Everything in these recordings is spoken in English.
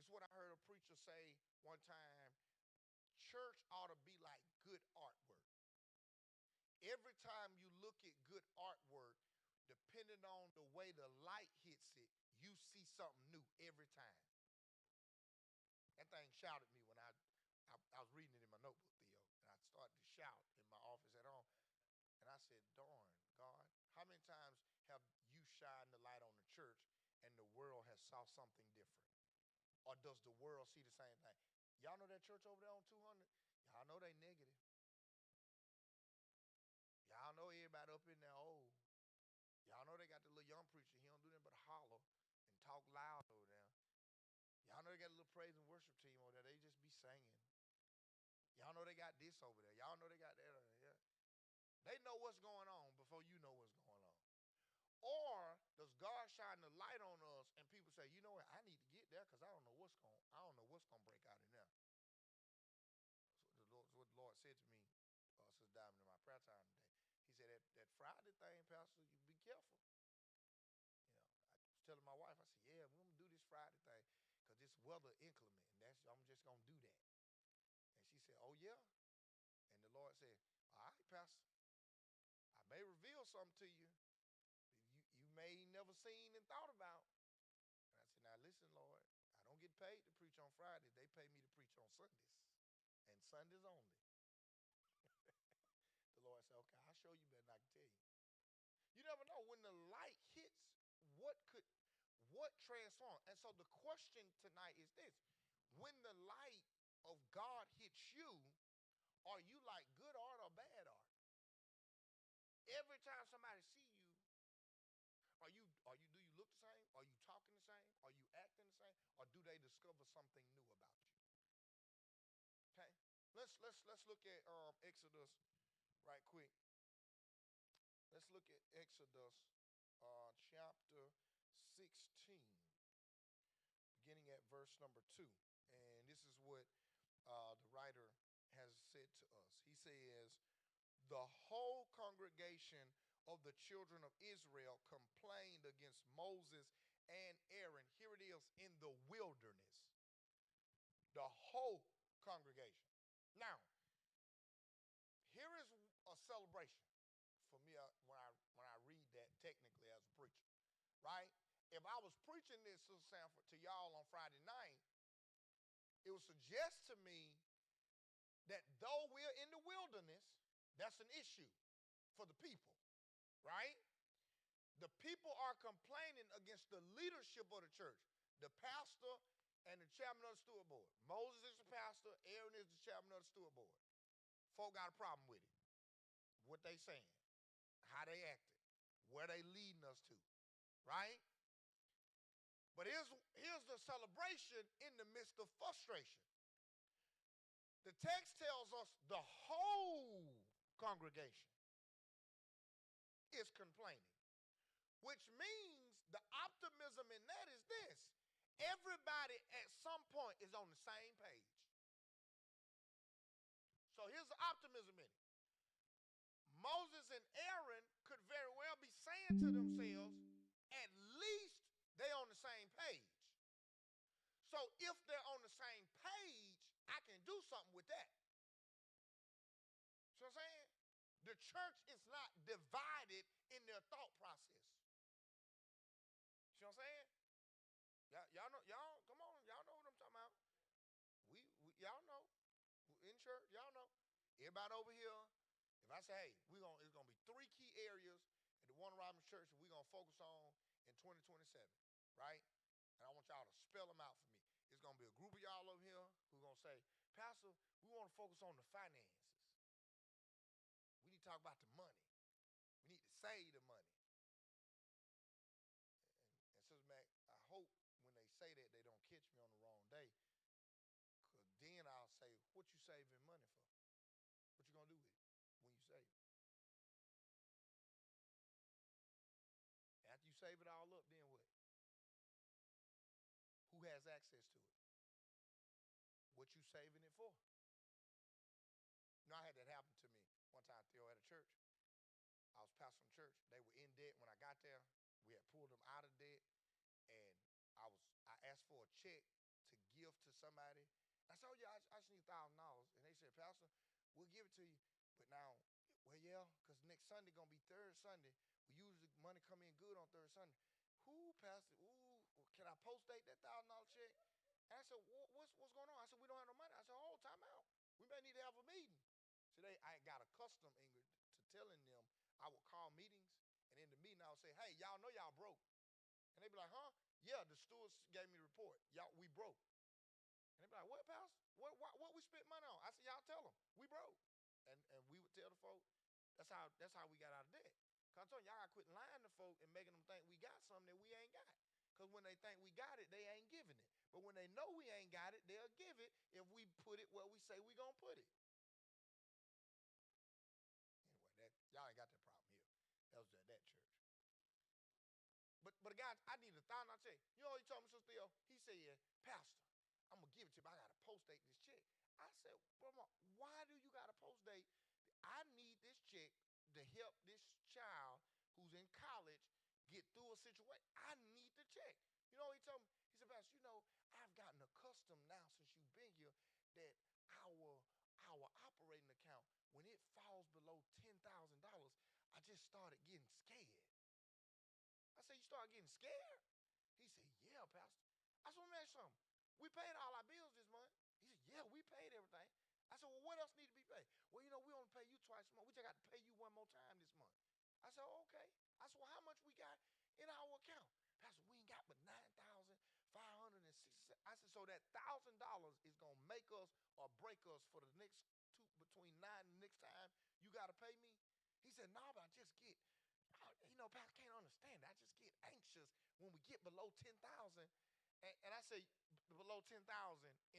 what I heard a preacher say one time. Church ought to be like good artwork. Every time you look at good artwork, depending on the way the light hits it, you see something new every time. That thing shouted at me when I was reading it in my notebook, Theo, and I started to shout in my office at home. And I said, darn, God, how many times have you shined the light on the church and the world has saw something different? Or does the world see the same thing? Y'all know that church over there on 200? Y'all know they negative. Y'all know everybody up in there old. Y'all know they got the little young preacher. He don't do nothing but holler and talk loud over there. Y'all know they got a little praise and worship team over there. They just be singing. Y'all know they got this over there. Y'all know they got that over there. They know what's going on before you know what's going on. Or does God shine the light on us and people say, you know what, I need to get there because I don't know what's going to break out in there. So what the Lord said to me, Sister Diamond, in my prayer time today. He said that Friday thing, Pastor, you be careful. I was telling my wife, I said, yeah, we're gonna do this Friday thing because this weather inclement, and I'm just gonna do that. And she said, oh yeah. And the Lord said, all right, Pastor, I may reveal something to you you may never seen and thought about. And I said, now listen, Lord, I don't get paid to preach on Fridays. They pay me to preach on Sundays, and Sundays only. The Lord said, okay, I'll show you better than I can tell you. You never know when the light hits, what transforms. And so the question tonight is this: when the light of God hits you, are you like good art or bad art? Every time somebody see you, do you look the same? Are you talking the same? Are you acting the same? Or do they discover something new about you? Okay, let's look at Exodus right quick. Let's look at Exodus chapter 16, beginning at verse number 2. And this is what the writer has said to us. He says, the whole congregation of the children of Israel complained against Moses and Aaron. Here it is, in the wilderness. The whole congregation. Now, here is a celebration for me when I read that technically as a preacher, right? If I was preaching this, Sister Sanford, to y'all on Friday night, it would suggest to me that though we're in the wilderness, that's an issue for the people, right? The people are complaining against the leadership of the church, the pastor and the chairman of the steward board. Moses is the pastor, Aaron is the chairman of the steward board. Folk got a problem with it. What they saying, how they acting, where they leading us to, right? But here's the celebration in the midst of frustration. The text tells us the whole congregation is complaining, which means the optimism in that is this: everybody at some point is on the same page. So here's the optimism in it. Moses and Aaron could very well be saying to themselves, at least they're on the same page. So if they're on the same page, I can do something with that. See what I'm saying? The church is not divided in their thought process. See what I'm saying? Y'all know, come on, y'all know what I'm talking about. Y'all know. In church, y'all know. Everybody over here, if I say, hey, it's gonna be 3 key areas at the Warner Robins Church that we're gonna focus on in 2027, right? And I want y'all to spell them out for me. It's gonna be a group of y'all over here who's gonna say, Pastor, we want to focus on the finances. We need to talk about the money. We need to save the money. And Sister Mac, I hope when they say that they don't catch me on the wrong day, because then I'll say, what you saving money for? What you gonna do with it when you save it? After you save it all up, then what? Who has access to it? What you saving it for? You know, I had that happen to me one time, Theo, at a church. I was pastoring church. They were in debt when I got there. We had pulled them out of debt, and I asked for a check to give somebody. I said, oh, yeah, I just need $1,000. And they said, Pastor, we'll give it to you. But now, well, yeah, because next Sunday going to be third Sunday. We usually money come in good on third Sunday. Who, Pastor? Ooh, can I post date that $1,000 check? And I said, what's going on? I said, we don't have no money. I said, oh, time out. We may need to have a meeting. Today, I got accustomed, Ingrid, to telling them I would call meetings, and in the meeting, I would say, hey, y'all know y'all broke. And they'd be like, huh? Yeah, the stewards gave me the report. Y'all, we broke. And they'd be like, what, Pastor? What we spent money on? I said, y'all tell them, we broke. And we would tell the folk, that's how we got out of debt. Because I'm telling y'all, I quit lying to folk and making them think we got something that we ain't got. Because when they think we got it, they ain't giving it. But when they know we ain't got it, they'll give it if we put it where we say we going to put it. Anyway, y'all ain't got that problem here. That was at that church. But guys, I need $1,000. I say, you know what he told me, Sister Theo? He said, yeah, Pastor, I'm going to give it to you, but I got to post date this check. I said, Mama, why do you got to post date? I need this check to help this child who's in college get through a situation. I need the check. You know what he told me? He said, Pastor, you know, I've gotten accustomed now since you've been here that our operating account, when it falls below $10,000, I just started getting scared. I said, you started getting scared? He said, yeah, Pastor. I said, let me ask you something. We paid all our bills this month. He said, yeah, we paid everything. I said, well, what else need to be paid? Well, you know, we only pay you twice a month. We just got to pay you one more time this month. I said, okay. I said, well, how much we got in our account? Pastor, we ain't got but $9,560. I said, so that $1,000 is going to make us or break us for the next between now and the next time you got to pay me? He said, no, but I just get, you know, Pastor, can't understand that. I just get anxious when we get below 10,000. And I say, below 10,000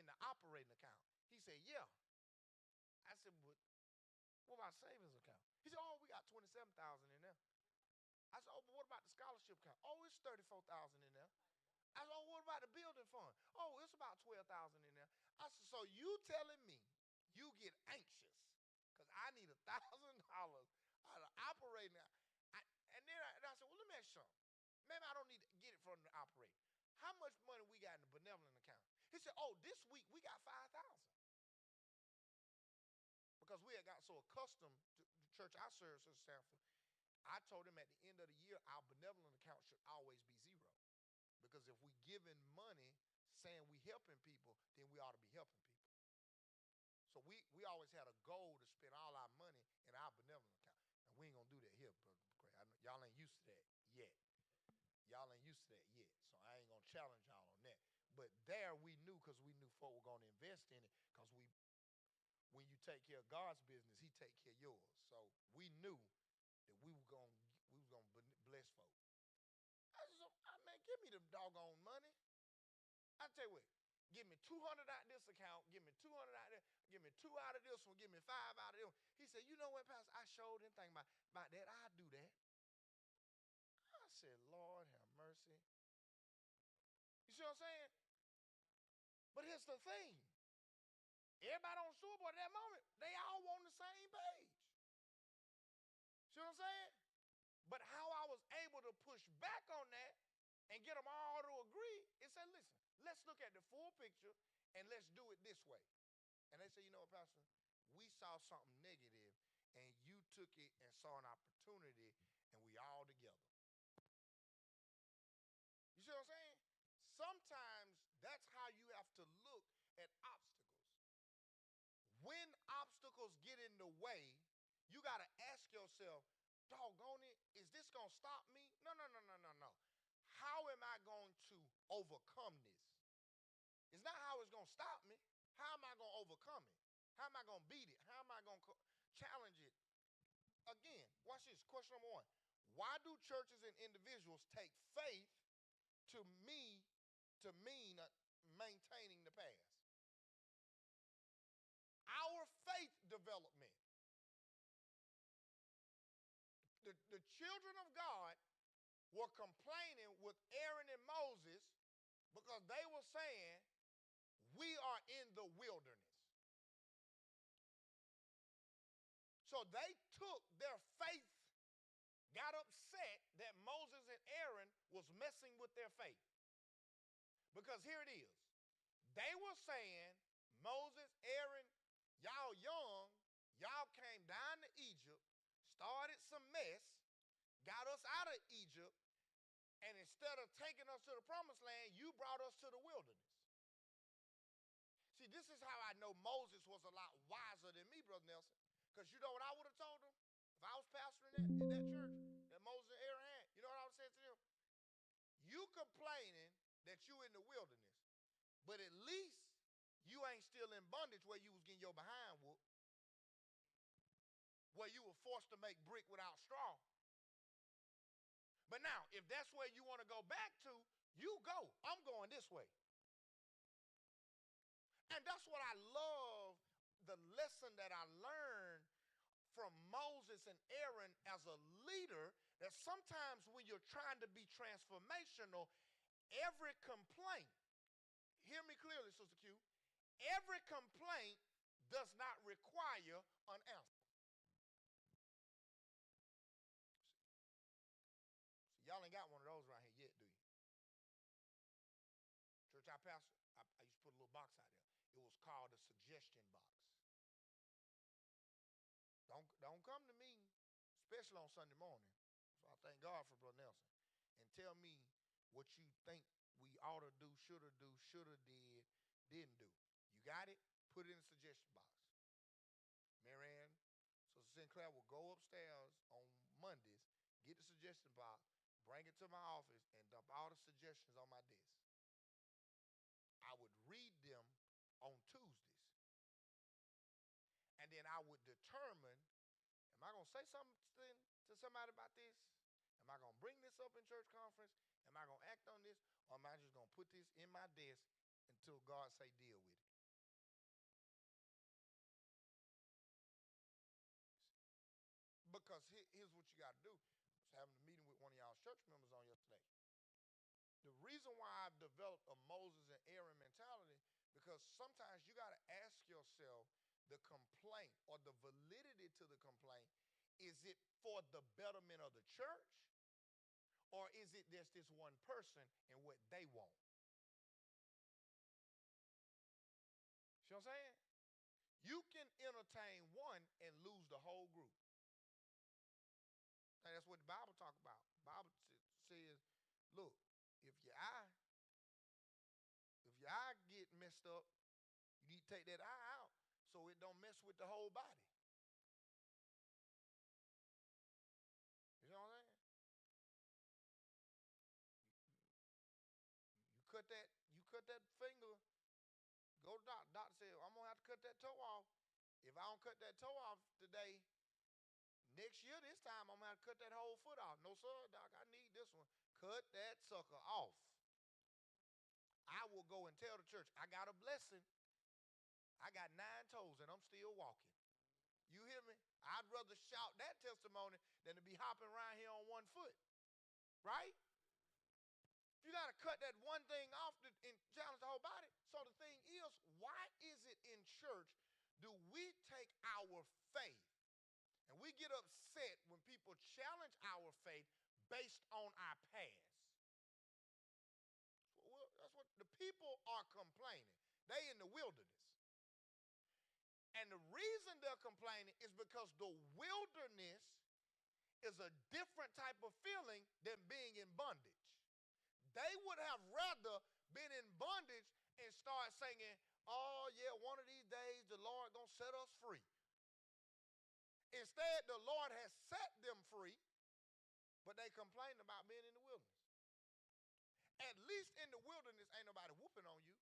in the operating account. He said, yeah. I said, but what about savings account? He said, oh, we got 27,000 in there. I said, oh, but what about the scholarship account? Oh, it's 34,000 in there. I said, oh, what about the building fund? Oh, it's about 12,000 in there. I said, so you telling me you get anxious because I need $1,000 out of operating. And then I said, well, let me ask you something. Maybe I don't need to get it from the operating. How much money we got in the benevolent account? He said, oh, this week we got 5,000. Because we had got so accustomed to the church I serve, Sister Sanford, I told him at the end of the year, our benevolent account should always be zero. Because if we giving money saying we helping people, then we ought to be helping people. So we always had a goal to spend all our money in our benevolent account. And we ain't going to do that here, Brother McCray. Y'all ain't used to that yet. Y'all ain't used to that yet. So I ain't going to challenge y'all on that. But there we knew because we knew folk were going to invest in it because when you take care of God's business, he take care of yours. So we knew that we was gonna bless folk. I said, man, give me the doggone money. I tell you what, give me 200 out of this account, give me 200 out of there, give me 2 out of this one, give me 5 out of this one. He said, you know what, Pastor, I sure didn't think about that. I'll do that. I said, Lord have mercy. You see what I'm saying? But here's the thing. Everybody on the sewer board at that moment, they all on the same page. See what I'm saying? But how I was able to push back on that and get them all to agree and say, listen, let's look at the full picture and let's do it this way. And they say, you know what, Pastor? We saw something negative and you took it and saw an opportunity and we all together. You see what I'm saying? Sometimes that's how you have to look at obstacles. When obstacles get in the way, you got to ask yourself, doggone it, is this going to stop me? No. How am I going to overcome this? It's not how it's going to stop me. How am I going to overcome it? How am I going to beat it? How am I going to challenge it? Again, watch this. Question number 1. Why do churches and individuals take faith to mean maintaining the past? Our faith development. The children of God were complaining with Aaron and Moses because they were saying, we are in the wilderness. So they took their faith, got upset that Moses and Aaron was messing with their faith. Because here it is. They were saying, Moses, Aaron, y'all young, y'all came down to Egypt, started some mess, got us out of Egypt, and instead of taking us to the promised land, you brought us to the wilderness. See, this is how I know Moses was a lot wiser than me, Brother Nelson. Because you know what I would have told him? If I was pastoring that church that Moses and Aaron had, you know what I would have said to them? You complaining that you in the wilderness, but at least you ain't still in bondage where you was getting your behind whooped, where you were forced to make brick without straw. But now, if that's where you want to go back to, you go. I'm going this way. And that's what I love, the lesson that I learned from Moses and Aaron as a leader, that sometimes when you're trying to be transformational, every complaint, hear me clearly, Sister Q, every complaint does not require an answer. See, y'all ain't got one of those around here yet, do you? Church I pastor, I used to put a little box out there. It was called a suggestion box. Don't come to me, especially on Sunday morning. So I thank God for Brother Nelson. And tell me what you think we ought to do, should have did, didn't do. You got it? Put it in the suggestion box. Marianne, Sister Sinclair will go upstairs on Mondays, get the suggestion box, bring it to my office, and dump all the suggestions on my desk. I would read them on Tuesdays. And then I would determine, am I going to say something to somebody about this? Am I going to bring this up in church conference? Am I going to act on this? Or am I just going to put this in my desk until God say deal with it? Because here's what you got to do. I was having a meeting with one of y'all's church members on yesterday. The reason why I've developed a Moses and Aaron mentality, because sometimes you got to ask yourself the complaint or the validity to the complaint. Is it for the betterment of the church? Or is it just this one person and what they want? See what I'm saying? You can entertain one and lose the whole group. And that's what the Bible talk about. The Bible says, look, if your eye get messed up, you need to take that eye out so it don't mess with the whole body. You know what I'm saying? You cut that finger, go to the doctor. Doctor said, I'm gonna have to cut that toe off. If I don't cut that toe off today, next year this time I'm gonna have to cut that whole foot off. No, sir, doc, I need this one. Cut that sucker off. I will go and tell the church, I got a blessing. I got 9 toes and I'm still walking. You hear me? I'd rather shout that testimony than to be hopping around here on one foot. Right? You got to cut that one thing off and challenge the whole body. So the thing is, why is it in church do we take our faith and we get upset when people challenge our faith based on our past? Well, that's what the people are complaining. They in the wilderness. And the reason they're complaining is because the wilderness is a different type of feeling than being in bondage. They would have rather been in bondage and start singing, oh yeah, one of these days the Lord gonna set us free. Instead, the Lord has set them free, but they complain about being in the wilderness. At least in the wilderness, ain't nobody whooping on you.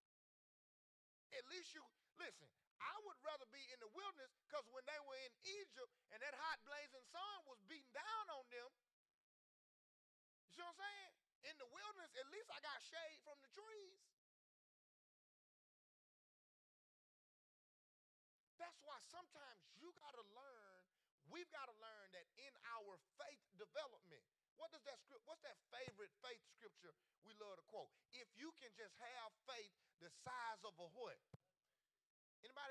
At least you, listen, I would rather be in the wilderness because when they were in Egypt and that hot blazing sun was beating down on them, you see what I'm saying? In the wilderness, at least I got shade from the trees. That's why sometimes you got to learn, we've got to learn that in our faith development, what's that favorite faith scripture we love to quote? If you can just have faith the size of a what? Anybody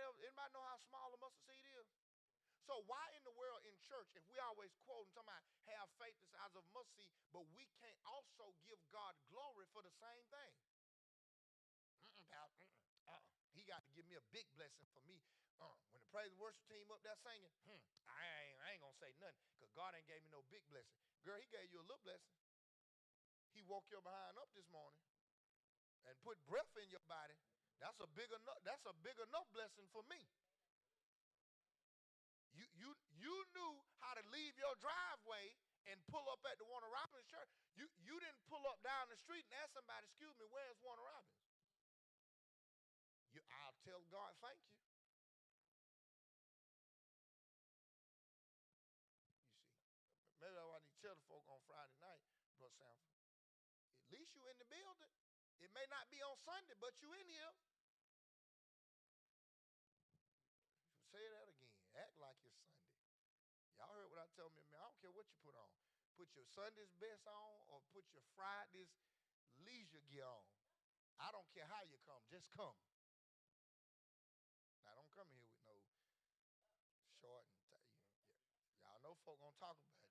know how small a mustard seed is? So why in the world in church, if we always quote and talking about have faith the size of a mustard seed, but we can't also give God glory for the same thing? give me a big blessing for me. When the praise and worship team up there singing, I ain't gonna say nothing because God ain't gave me no big blessing. Girl, he gave you a little blessing. He woke your behind up this morning and put breath in your body. That's a big enough blessing for me. You knew how to leave your driveway and pull up at the Warner Robins church. You didn't pull up down the street and ask somebody, excuse me, where's Warner Robins? I'll tell God, thank you. You see, maybe that's why I need to tell the folk on Friday night, Brother Sanford. At least you in the building. It may not be on Sunday, but you in here. Say that again. Act like it's Sunday. Y'all heard what I told me, man. I don't care what you put on. Put your Sunday's best on or put your Friday's leisure gear on. I don't care how you come. Just come. Now, don't come here with no short and y'all know folk gonna talk about you.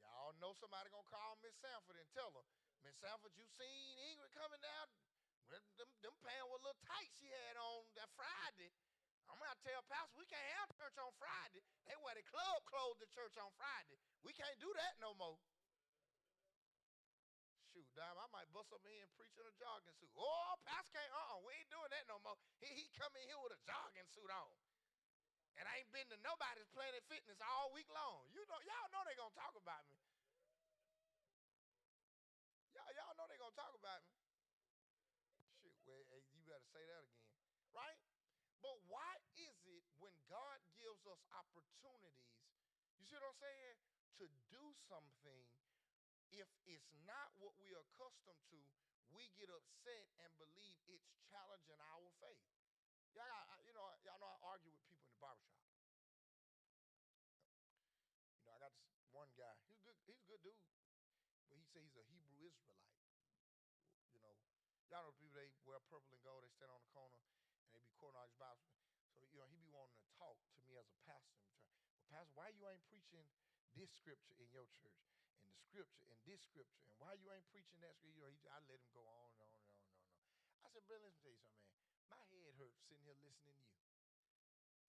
Y'all know somebody gonna call Miss Sanford and tell her, Miss Sanford, you seen Ingrid coming down? Them pants were a little tight she had on that Friday. I'm going to tell Pastor, we can't have church on Friday. They wear the club clothes to church on Friday. We can't do that no more. Shoot, Dime, I might bust up in here and preach in a jogging suit. Oh, Pastor can't, we ain't doing that no more. He come in here with a jogging suit on. And I ain't been to nobody's Planet Fitness all week long. Y'all know they going to talk about me. Y'all know they going to talk about me. Shoot, well, hey, you better say that again. Right? But why is it when God gives us opportunities, you see what I'm saying, to do something, if it's not what we're accustomed to, we get upset and believe it's challenging our faith. Y'all know I argue with people in the barbershop. I got this one guy. He's a good dude, but he says he's a Hebrew Israelite. Y'all know people, they wear purple and gold, they stand on the corner, and they be quoting all these Bibles. So, he be wanting to talk to me as a pastor. Well, Pastor, why you ain't preaching this scripture in your church, and the scripture, and this scripture, and why you ain't preaching that scripture? I let him go on and on and on and on. I said, brother, let me tell you something, man. My head hurts sitting here listening to you.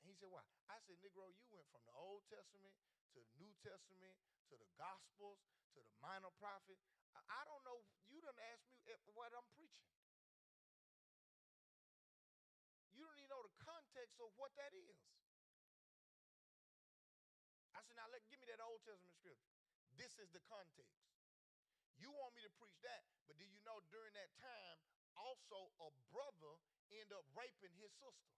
And he said, why? I said, Negro, you went from the Old Testament to the New Testament to the Gospels to the Minor Prophet. I don't know. You done asked me what I'm preaching. You don't even know the context of what that is. I said, now give me that Old Testament scripture. This is the context. You want me to preach that, but do you know during that time, also a brother ended up raping his sister?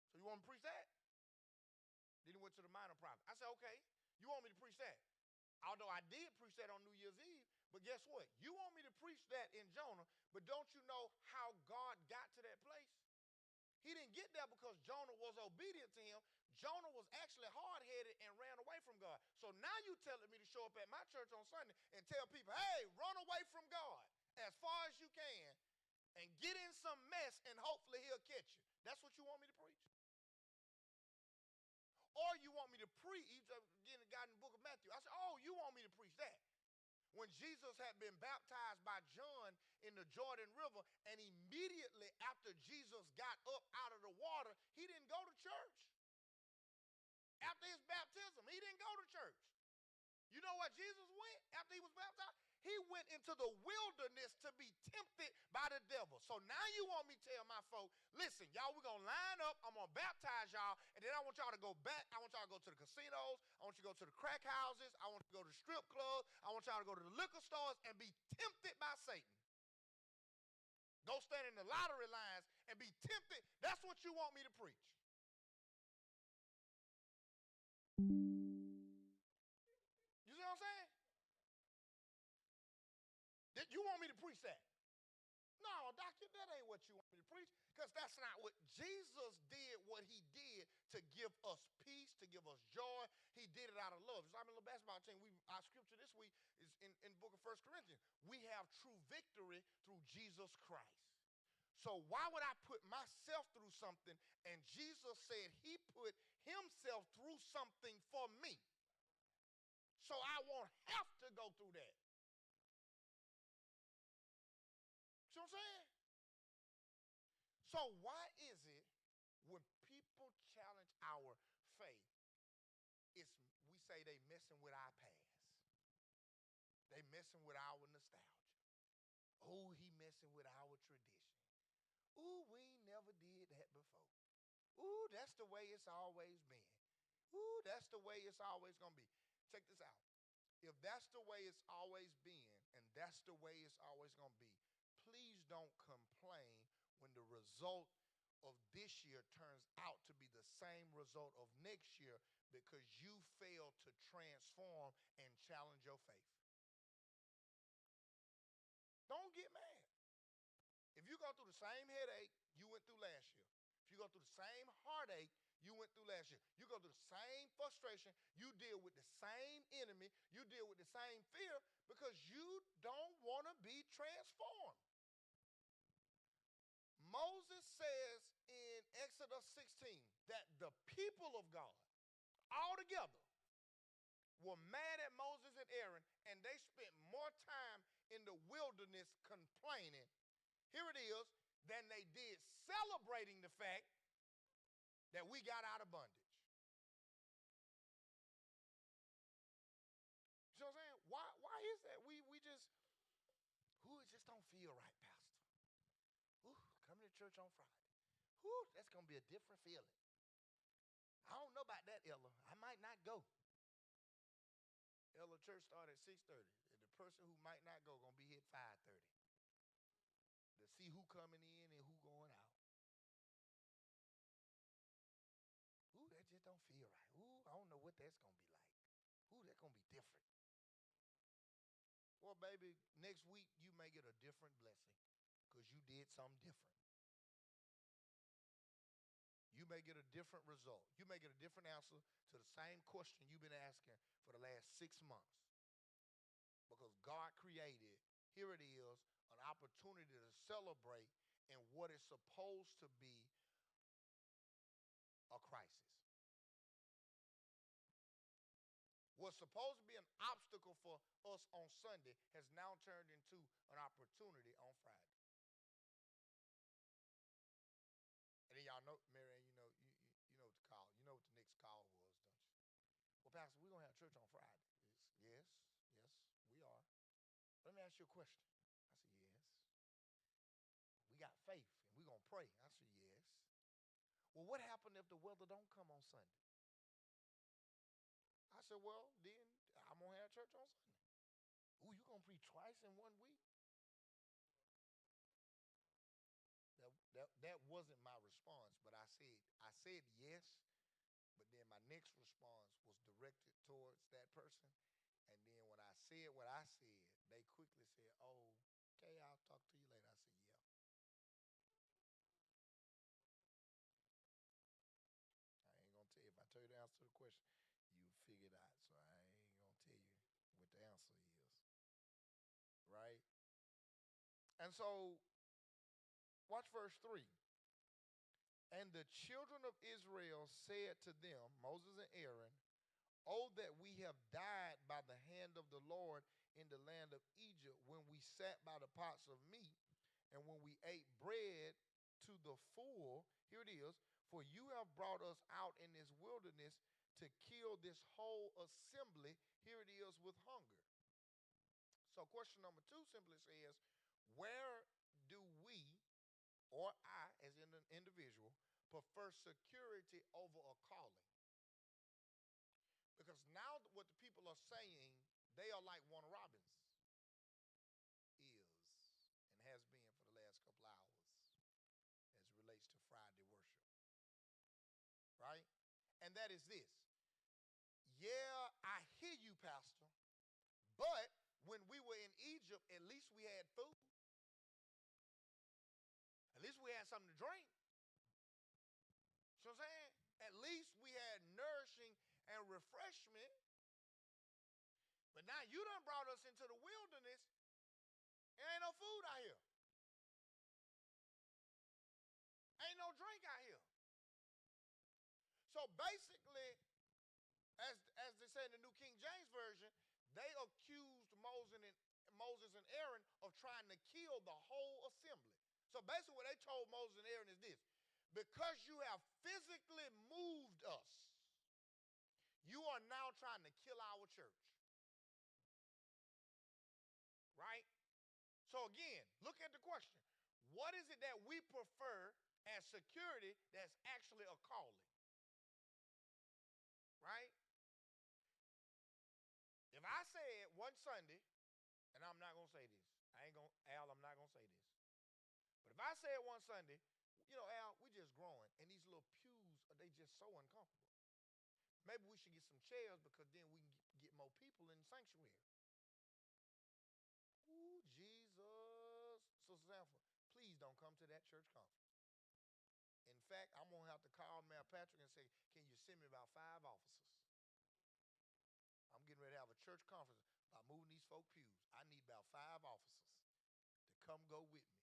So you want me to preach that? Then he went to the Minor Prophet. I said, okay, you want me to preach that? Although I did preach that on New Year's Eve, but guess what? You want me to preach that in Jonah, but don't you know how God got to that place? He didn't get there because Jonah was obedient to him. Jonah was actually hard-headed and ran away from God. So now you telling me to show up at my church on Sunday and tell people, hey, run away from God as far as you can and get in some mess and hopefully he'll catch you. That's what you want me to preach? Or you want me to preach, again, the guy in the book of Matthew. I said, oh, you want me to preach that? When Jesus had been baptized by John in the Jordan River, and immediately after Jesus got up out of the water, he didn't go to church. After his baptism, he didn't go to church. You know where Jesus went after he was baptized? He went into the wilderness to be tempted by the devil. So now you want me to tell my folk, listen, y'all, we're going to line up. I'm going to baptize y'all. And then I want y'all to go back. I want y'all to go to the casinos. I want you to go to the crack houses. I want you to go to the strip clubs. I want y'all to go to the liquor stores and be tempted by Satan. Go stand in the lottery lines and be tempted. That's what you want me to preach. You see what I'm saying? You want me to preach that? No, doctor, that ain't what you want me to preach, because that's not what Jesus did. What he did to give us peace, to give us joy, he did it out of love. So I'm a little basketball team. Our scripture this week is in the book of 1 Corinthians. We have true victory through Jesus Christ. So why would I put myself through something? And Jesus said he put himself through something for me. So I won't have to go through that. See what I'm saying? So So why is it when people challenge our faith, it's we say they messing with our past. They messing with our nostalgia. Oh, he messing with our tradition. Ooh, we ain't never did that before. Ooh, that's the way it's always been. Ooh, that's the way it's always going to be. Check this out. If that's the way it's always been, and that's the way it's always going to be, please don't complain when the result of this year turns out to be the same result of next year because you failed to transform and challenge your faith. Don't get mad. If you go through the same headache you went through last year, if you go through the same heartache you went through last year, you go through the same frustration, you deal with the same enemy, you deal with the same fear because you don't want to be transformed. Moses says in Exodus 16 that the people of God all together were mad at Moses and Aaron, and they spent more time in the wilderness complaining, here it is, than they did celebrating the fact that we got out of bondage. You know what I'm saying? Why is that? We just, it just don't feel right, Pastor. Coming to church on Friday. That's going to be a different feeling. I don't know about that, Ella. I might not go. Ella, church started at 6:30. And the person who might not go going to be here at 5:30 to see who coming in and who going out. That just don't feel right. I don't know what that's going to be like. That's going to be different. Well, baby, next week you may get a different blessing because you did something different. You may get a different result. You may get a different answer to the same question you've been asking for the last 6 months. Because God created, here it is, an opportunity to celebrate in what is supposed to be a crisis. What's supposed to be an obstacle for us on Sunday has now turned into an opportunity on Friday. And then y'all know, Marianne, you know what the call. You know what the next call was, don't you? Well, Pastor, we're going to have church on Friday. Yes, we are. Let me ask you a question. I said, yes. We got faith, and we're going to pray. I said, yes. Well, what happened if the weather don't come on Sunday? I said, well, then I'm going to have church on Sunday. You going to preach twice in 1 week? That wasn't my response, but I said yes, but then my next response was directed towards that person. And then when I said what I said, they quickly said, oh, okay, I'll talk to you later. I said, yeah. I ain't going to tell you. If I tell you the answer to the question, you figure it out. So I ain't going to tell you what the answer is. Right? And so, watch verse 3. And the children of Israel said to them, Moses and Aaron, oh, that we have died by the hand of the Lord in the land of Egypt when we sat by the pots of meat and when we ate bread to the full. Here it is. For you have brought us out in this wilderness to kill this whole assembly. Here it is with hunger. So question number 2 simply says, where do we, or I as an individual, prefer security over a calling? Because now what the people are saying, they are like Warner Robins is and has been for the last couple hours as it relates to Friday worship. Right? And that is this. Yeah, I hear you, Pastor, but when we were in Egypt, at least we had food. At least we had something to drink. You know what I'm saying? At least we had nourishing and refreshment. But now you done brought us into the wilderness. There ain't no food out here. Ain't no drink out here. So basically, as they say in the New King James Version, they accused Moses and Aaron of trying to kill the whole assembly. So basically what they told Moses and Aaron is this: because you have physically moved us, you are now trying to kill our church. Right? So again, look at the question. What is it that we prefer as security that's actually a calling? Right? If I said one Sunday, and I'm not going to say this. Al, I'm not going to say this. But if I said one Sunday, Al, we just growing, and these little pews, they just so uncomfortable. Maybe we should get some chairs because then we can get more people in the sanctuary. Ooh, Jesus. Sister Sanford, please don't come to that church conference. In fact, I'm going to have to call Mayor Patrick and say, can you send me about 5 officers? I'm getting ready to have a church conference about moving these folk pews. I need about 5 officers to come go with me.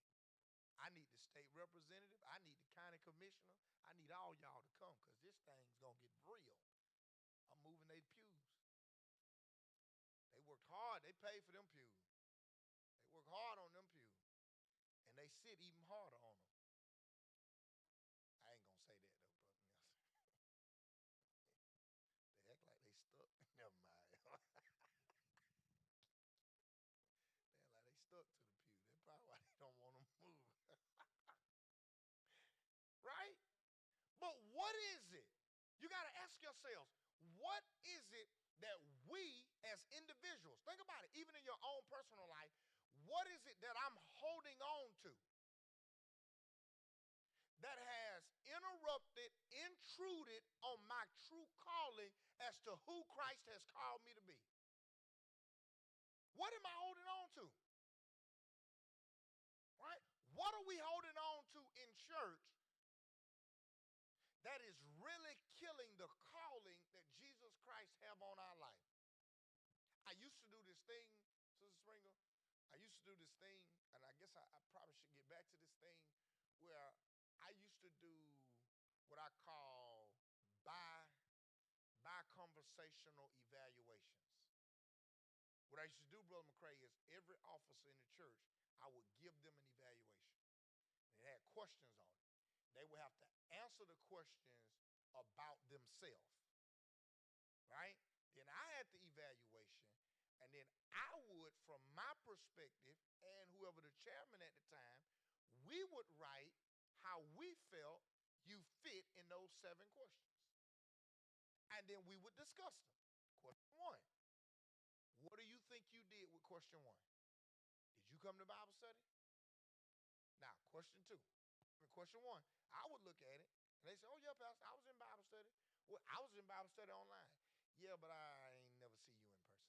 I need the state representative. I need the county commissioner. I need all y'all to come because this thing's going to get real. I'm moving their pews. They worked hard. They paid for them pews. They work hard on them pews. And they sit even harder on them. I ain't going to say that, though, brother. They act like they stuck. Never mind. They act like they stuck to the pew. That's probably why they don't want them to move. Right? But what is it? You got to ask yourselves, what is it that we as individuals, think about it, even in your own personal life, what is it that I'm holding on to that has interrupted, intruded on my true calling as to who Christ has called me to be? What am I holding on to? Right? What are we holding on to in church that is really killing the calling that Jesus Christ have on our life? I used to do this thing, Sister Springer. I used to do this thing, and I guess I probably should get back to this thing, where I used to do what I call bi-conversational evaluations. What I used to do, Brother McCray, is every officer in the church, I would give them an evaluation. And it had questions on it. They would have to answer the questions about themselves. Right? Then I had the evaluation, and then I would, from my perspective, and whoever the chairman at the time, we would write how we felt you fit in those 7 questions. And then we would discuss them. Question 1. What do you think you did with question 1? Did you come to Bible study? Now, question 2. Question 1, I would look at it, and they say, oh, yeah, Pastor, I was in Bible study. Well, I was in Bible study online. Yeah, but I ain't never see you in person.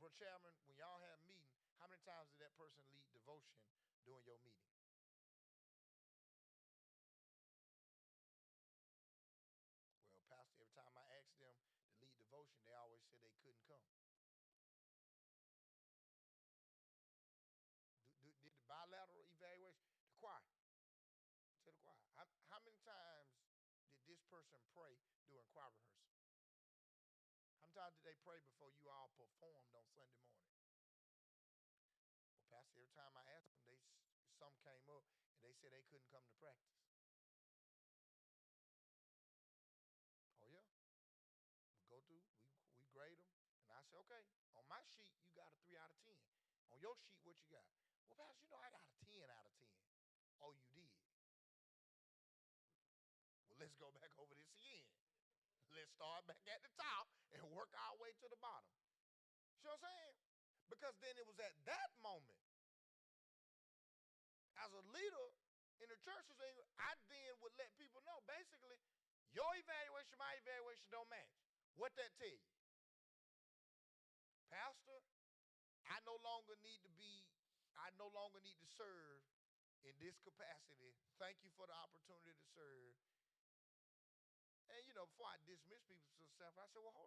Bro, Chairman, when y'all have a meeting, how many times did that person lead devotion during your meeting? Well, Pastor, every time I asked them to lead devotion, they always said they couldn't come. Did the bilateral evaluation, the choir, to the choir. How many times did this person pray during choir rehearsal? How many times did they pray before you all performed on Sunday morning? Well, Pastor, every time I asked them, some came up and they said they couldn't come to practice. Oh, yeah. We go through, we grade them. And I said, okay, on my sheet, you got a 3 out of 10. On your sheet, what you got? Well, Pastor, I got a 10 out of 10. Oh, you did? Well, let's go back over this again. Let's start back at the top and work our way to the bottom. You know what I'm saying? Because then it was at that moment, as a leader in the church, I then would let people know, basically, your evaluation, my evaluation don't match. What that tell you? Pastor, I no longer need to serve in this capacity. Thank you for the opportunity to serve. And, before I dismiss people to self, I said, well, hold on.